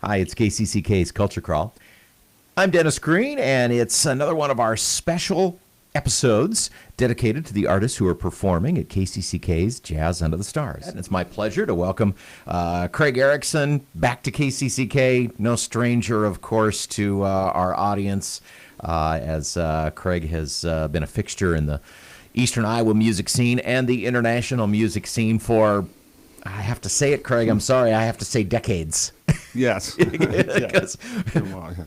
Hi, it's KCCK's Culture Crawl. I'm Dennis Green, and it's another one of our special episodes dedicated to the artists who are performing at KCCK's Jazz Under the Stars. And it's my pleasure to welcome Craig Erickson back to KCCK. No stranger, of course, to our audience, as Craig has been a fixture in the Eastern Iowa music scene and the international music scene for, I have to say it, Craig, I'm sorry, I have to say decades. Yes.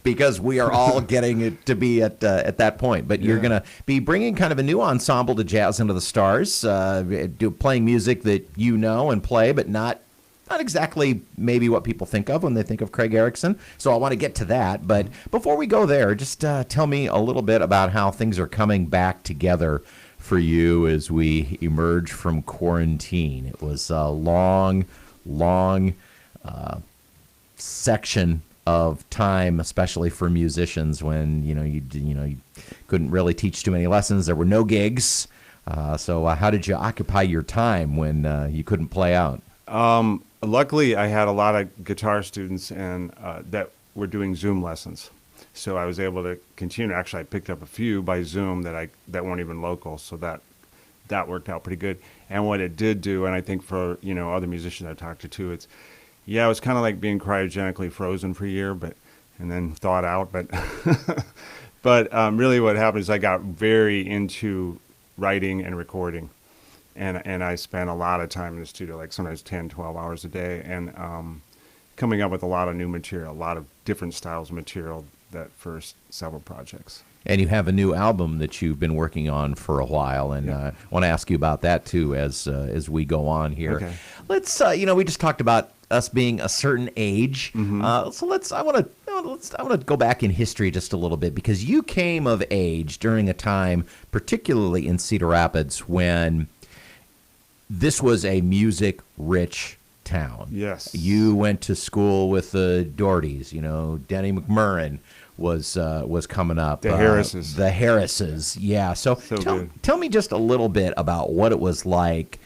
because we are all getting it to be at that point. But you're going to be bringing kind of a new ensemble to Jazz Under the Stars, playing music that you know and play, but not exactly maybe what people think of when they think of Craig Erickson. So I want to get to that. But before we go there, just tell me a little bit about how things are coming back together for you as we emerge from quarantine. It was a long section of time, especially for musicians, when you couldn't really teach too many lessons. There were no gigs. So how did you occupy your time when you couldn't play out? Luckily, I had a lot of guitar students and that were doing Zoom lessons. So I was able to continue. Actually, I picked up a few by Zoom that weren't even local, so that worked out pretty good. And what it did do, and I think for other musicians I talked to too, it was kind of like being cryogenically frozen for a year, and then thawed out. But really, what happened is I got very into writing and recording, and I spent a lot of time in the studio, like sometimes 10, 12 hours a day, and coming up with a lot of new material, a lot of different styles of material that first several projects. And you have a new album that you've been working on for a while, and I want to ask you about that too as we go on here. Okay. Let's we just talked about us being a certain age, so I want to go back in history just a little bit, because you came of age during a time, particularly in Cedar Rapids, when this was a music-rich town. Yes. You went to school with the Dohertys. Denny McMurrin was coming up. The Harrises. The Harrises, yeah. So tell me just a little bit about what it was like,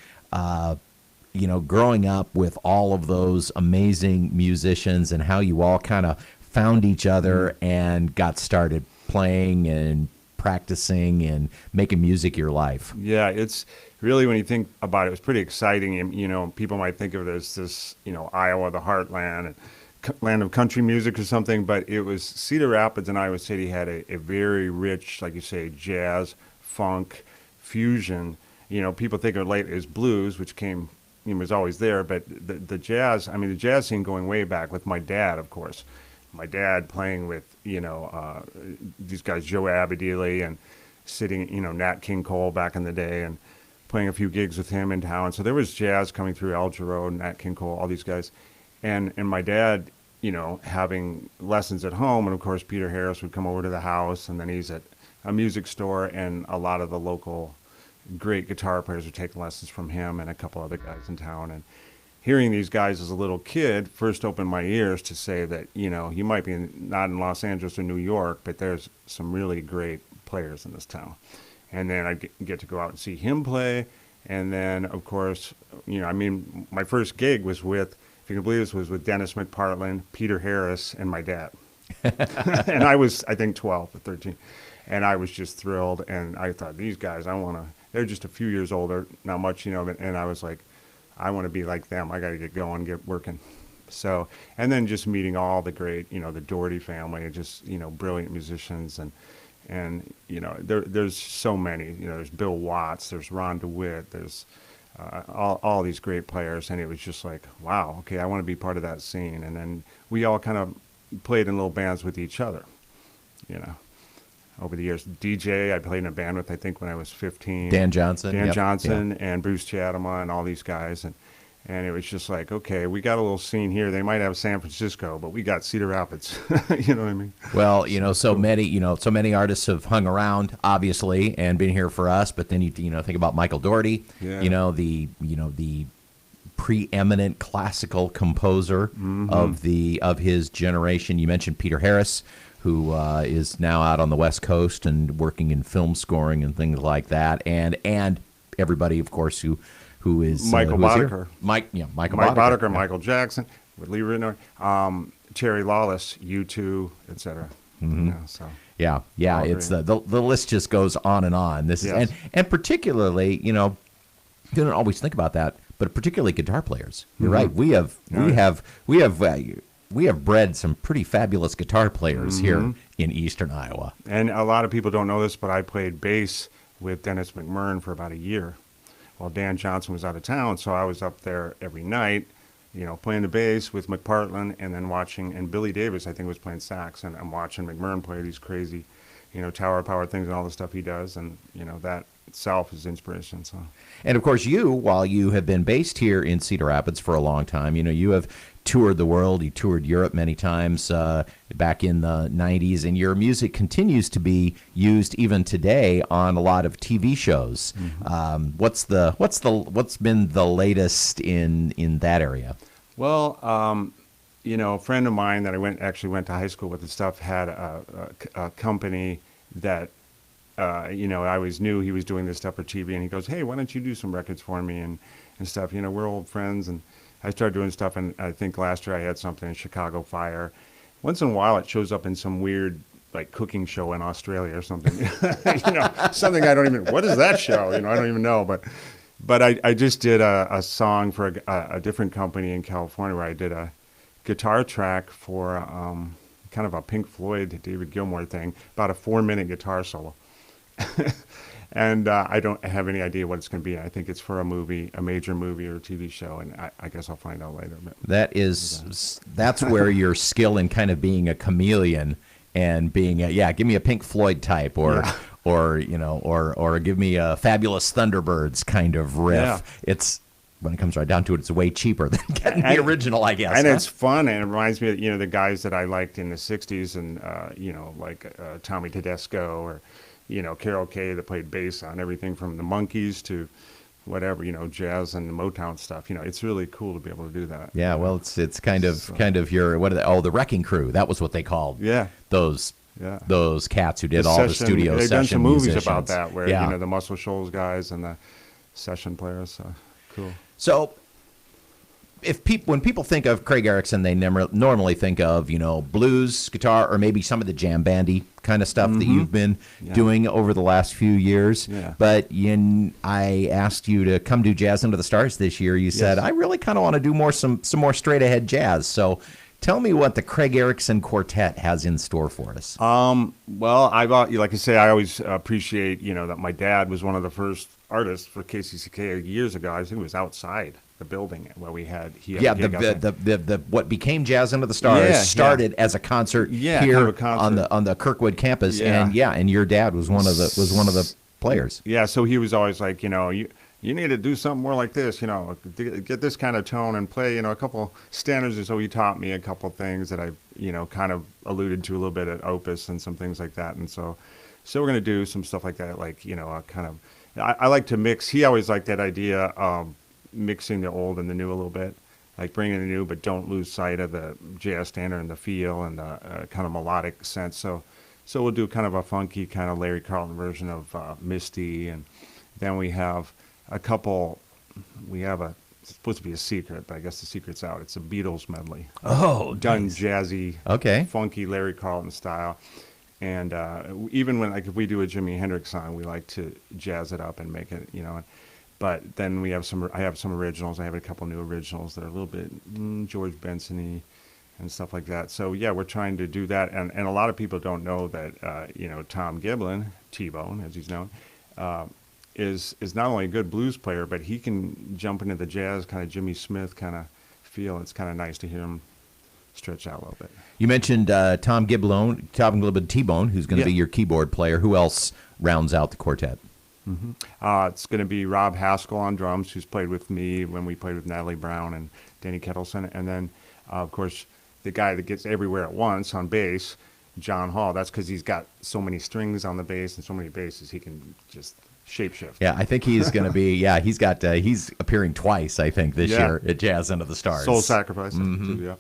growing up with all of those amazing musicians, and how you all kind of found each other and got started playing and practicing and making music your life. Yeah, it's really, when you think about it, it was pretty exciting. And, people might think of it as this, Iowa, the heartland, and land of country music or something, but it was Cedar Rapids and Iowa City had a very rich, like you say, jazz, funk, fusion. People think of it late as blues, which came, was always there, but the jazz, the jazz scene going way back with my dad, of course. My dad playing with, these guys, Joe Abadili, and sitting, Nat King Cole back in the day, and playing a few gigs with him in town. So there was jazz coming through, Al Jarreau, Nat King Cole, all these guys. And my dad, having lessons at home, and of course Peter Harris would come over to the house, and then he's at a music store, and a lot of the local great guitar players would take lessons from him and a couple other guys in town. And hearing these guys as a little kid first opened my ears to say that, you might be not in Los Angeles or New York, but there's some really great players in this town. And then I get to go out and see him play. And then, of course, my first gig was with, if you can believe this, was with Dennis McPartland, Peter Harris, and my dad. And I was, I think, 12 or 13. And I was just thrilled. And I thought, these guys, they're just a few years older, not much, and I was like, I want to be like them. I got to get going, get working. So, and then just meeting all the great, the Doherty family, just, brilliant musicians. And there's so many, there's Bill Watts, there's Ron DeWitt, there's all these great players. And it was just like, wow, okay, I want to be part of that scene. And then we all kind of played in little bands with each other, over the years. DJ, I played in a band with, I think, when I was 15. Dan Johnson. And Bruce Chatama and all these guys. And it was just like, okay, we got a little scene here. They might have San Francisco, but we got Cedar Rapids. You know what I mean? Well, so many artists have hung around, obviously, and been here for us. But then you think about Michael Doherty. Yeah. The preeminent classical composer of his generation. You mentioned Peter Harris, who is now out on the West Coast and working in film scoring and things like that, and everybody, of course, who is Michael Boddicker. Michael Boddicker, yeah. Michael Jackson, with Lee Ritenour. Terry Lawless, U2, etc. So Yeah, all it's great. the list just goes on and on. This Yes. is and particularly, you don't always think about that, but particularly guitar players. You're right. We have bred some pretty fabulous guitar players here in Eastern Iowa. And a lot of people don't know this, but I played bass with Dennis McMurrin for about a year while Dan Johnson was out of town. So I was up there every night, playing the bass with McPartland and then watching, and Billy Davis, I think, was playing sax. And I'm watching McMurrin play these crazy, tower power things and all the stuff he does. And, that itself is inspiration. So. And of course, while you have been based here in Cedar Rapids for a long time, you have toured the world. You toured Europe many times back in the 90s, and your music continues to be used even today on a lot of TV shows. What's been the latest in that area? Well, a friend of mine that I actually went to high school with and stuff had a company that I always knew he was doing this stuff for TV, and he goes, "Hey, why don't you do some records for me and stuff? We're old friends." And I started doing stuff, and I think last year I had something in Chicago Fire. Once in a while, it shows up in some weird cooking show in Australia or something. Something I don't even. What is that show? I don't even know. But I just did a song for a different company in California where I did a guitar track for kind of a Pink Floyd, David Gilmour thing, about a 4-minute guitar solo. And I don't have any idea what it's going to be. I think it's for a movie, a major movie or a TV show, and I guess I'll find out later. But That's where your skill in kind of being a chameleon and being give me a Pink Floyd type or give me a Fabulous Thunderbirds kind of riff. Yeah. It's when it comes right down to it, it's way cheaper than getting the original, I guess. And it's fun, and it reminds me of the guys that I liked in the '60s, and Tommy Tedesco or Carol Kay that played bass on everything from the Monkees to whatever, jazz and the Motown stuff. It's really cool to be able to do that. Yeah, well, it's kind of your the Wrecking Crew. That was what they called those cats who did all the studio They've session done some movies musicians. about that where the Muscle Shoals guys and the session players. So cool. So when people think of Craig Erickson, they normally think of, blues, guitar, or maybe some of the jam bandy kind of stuff that you've been doing over the last few years. Yeah. But I asked you to come do Jazz Under the Stars this year. You said, I really kind of want to do some more straight ahead jazz. So tell me what the Craig Erickson Quartet has in store for us. Well, like I say, I always appreciate, that my dad was one of the first artists for KCCK years ago. I think it was outside the building where we had the what became Jazz Under the Stars started as a concert here kind of a concert on the Kirkwood campus, and your dad was one of the players. Yeah, so he was always like, you need to do something more like this, get this kind of tone and play, a couple standards. And so he taught me a couple things that I, kind of alluded to a little bit at Opus and some things like that. And so we're going to do some stuff like that, kind of. I like to mix. He always liked that idea of mixing the old and the new a little bit, like bringing the new, but don't lose sight of the jazz standard and the feel and the kind of melodic sense. So we'll do kind of a funky kind of Larry Carlton version of Misty, and then we have a couple. It's supposed to be a secret, but I guess the secret's out. It's a Beatles medley. Oh, done nice. Jazzy, funky Larry Carlton style. And even when if we do a Jimi Hendrix song, we like to jazz it up and make it, But then I have some originals. I have a couple new originals that are a little bit George Benson-y and stuff like that. So we're trying to do that. And a lot of people don't know that Tom Giblin, T-Bone as he's known, is not only a good blues player, but he can jump into the jazz kind of Jimmy Smith kind of feel. It's kind of nice to hear him stretch out a little bit. You mentioned Tom Giblin, T-Bone, who's going to be your keyboard player. Who else rounds out the quartet? It's going to be Rob Haskell on drums, who's played with me when we played with Natalie Brown and Danny Kettleson. And then, of course, the guy that gets everywhere at once on bass, John Hall. That's because he's got so many strings on the bass and so many basses, he can just shapeshift. Yeah, I think he's going to be, he's appearing twice, I think, this year at Jazz Under the Stars. Soul Sacrifice. Yeah.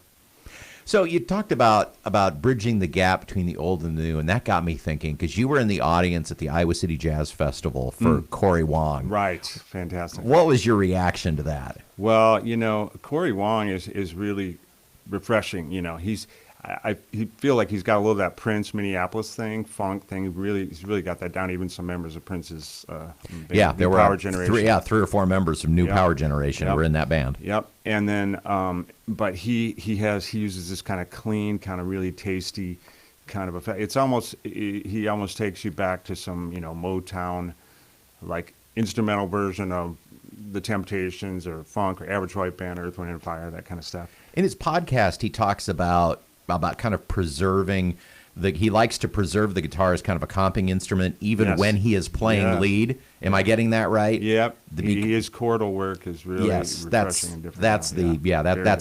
So you talked about bridging the gap between the old and the new, and that got me thinking, because you were in the audience at the Iowa City Jazz Festival for Corey Wong. Right. Fantastic. What was your reaction to that? Well, Corey Wong is really refreshing. I feel like he's got a little of that Prince Minneapolis thing, funk thing. He's really got that down. Even some members of Prince's band, there were Power Generation. three or four members from New Power Generation who were in that band. Yep. And then, but he uses this kind of clean, kind of really tasty kind of effect. It's almost, he almost takes you back to some, Motown, like instrumental version of the Temptations or funk or Average White Band, Earth, Wind and Fire, that kind of stuff. In his podcast, he talks about kind of preserving he likes to preserve the guitar as kind of a comping instrument, even when he is playing lead. Am I getting that right? Yep. His chordal work is really refreshing and different. That's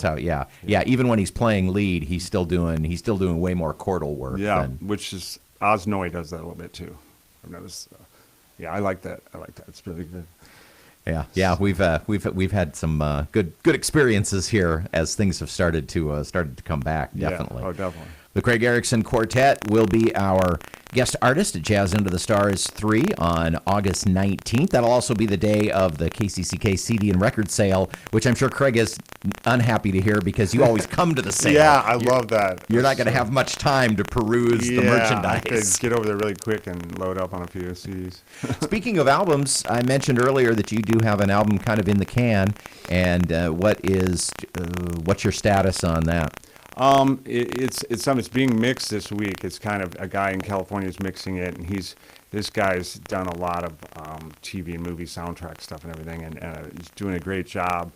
how. Even when he's playing lead, he's still doing way more chordal work. Yeah, which is Osnoy does that a little bit too. I've noticed. I like that. It's really good. Yeah. We've had some good experiences here as things have started to come back. Definitely. Yeah. Oh, definitely. The Craig Erickson Quartet will be our guest artist at Jazz Under the Stars 3 on August 19th. That'll also be the day of the KCCK CD and record sale, which I'm sure Craig is unhappy to hear because you always come to the sale. Yeah, I love that. You're not going to have much time to peruse the merchandise. I could get over there really quick and load up on a few CDs. Speaking of albums, I mentioned earlier that you do have an album kind of in the can, and what's your status on that? It's being mixed this week. It's kind of a guy in California is mixing it, and this guy's done a lot of TV and movie soundtrack stuff and everything, and he's doing a great job.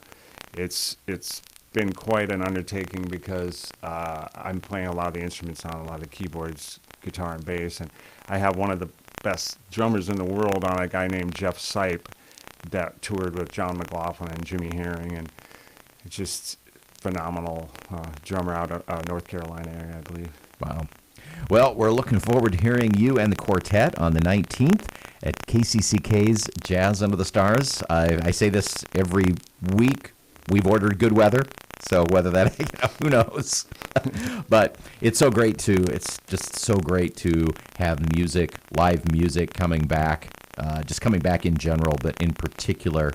It's been quite an undertaking because I'm playing a lot of the instruments on a lot of the keyboards, guitar and bass, and I have one of the best drummers in the world on, a guy named Jeff Sipe that toured with John McLaughlin and Jimmy Herring, and it's just phenomenal drummer out of North Carolina area, I believe. Wow. Well, we're looking forward to hearing you and the quartet on the 19th at KCCK's Jazz Under the Stars. I say this every week. We've ordered good weather, so whether that, who knows? But it's just so great to have live music coming back, just coming back in general, but in particular,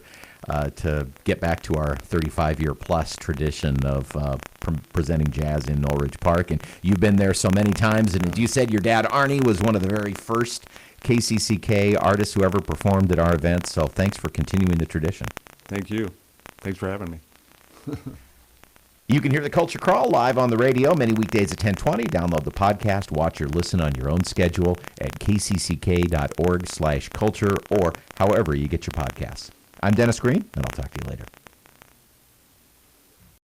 to get back to our 35-year plus tradition of presenting jazz in Norridge Park. And you've been there so many times, and as you said, your dad, Arne, was one of the very first KCCK artists who ever performed at our events, so thanks for continuing the tradition. Thank you. Thanks for having me. You can hear the Culture Crawl live on the radio many weekdays at 10:20. Download the podcast, watch or listen on your own schedule at kcck.org/culture or however you get your podcasts. I'm Dennis Green, and I'll talk to you later.